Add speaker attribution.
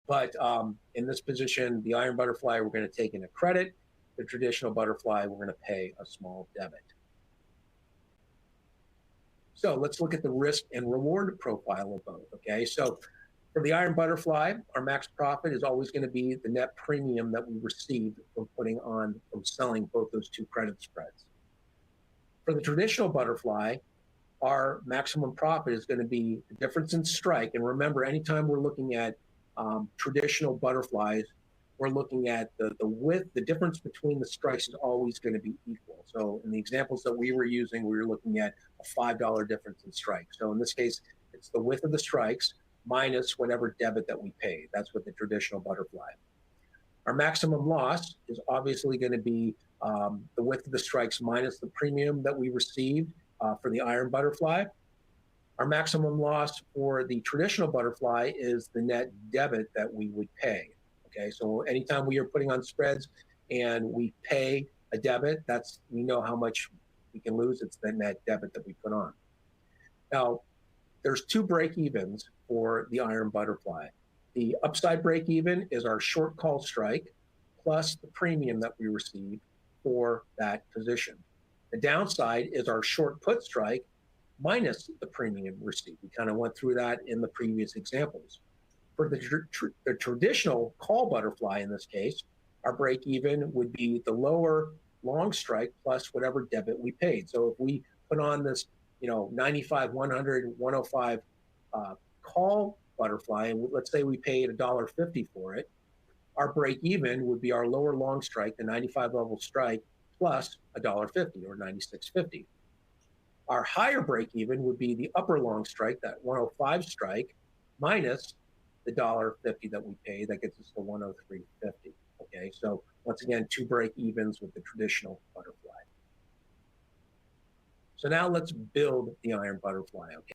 Speaker 1: But in this position, the iron butterfly, we're going to take in a credit. The traditional butterfly, we're going to pay a small debit. So let's look at the risk and reward profile of both, okay? So for the iron butterfly, our max profit is always going to be the net premium that we received from selling both those two credit spreads. For the traditional butterfly, our maximum profit is going to be the difference in strike. And remember, anytime we're looking at traditional butterflies, we're looking at the width, the difference between the strikes is always going to be equal. So in the examples that we were using, we were looking at a $5 difference in strike. So in this case, it's the width of the strikes minus whatever debit that we paid. That's what the traditional butterfly. Our maximum loss is obviously going to be the width of the strikes minus the premium that we received for the iron butterfly. Our maximum loss for the traditional butterfly is the net debit that we would pay. Okay, so anytime we are putting on spreads and we pay a debit, we know how much we can lose. It's the net debit that we put on. Now, there's two break-evens for the iron butterfly. The upside break-even is our short call strike plus the premium that we receive for that position. The downside is our short put strike minus the premium received. We kind of went through that in the previous examples. For the traditional call butterfly, in this case, our break even would be the lower long strike plus whatever debit we paid. So if we put on this, 95, 100, 105 call butterfly, and let's say we paid $1.50 for it, our break even would be our lower long strike, the 95 level strike, plus $1.50 or 96.50. Our higher break even would be the upper long strike, that 105 strike, minus the $1.50 that we paid. That gets us to 103.50. Okay, so once again, two break evens with the traditional butterfly. So now let's build the iron butterfly. Okay.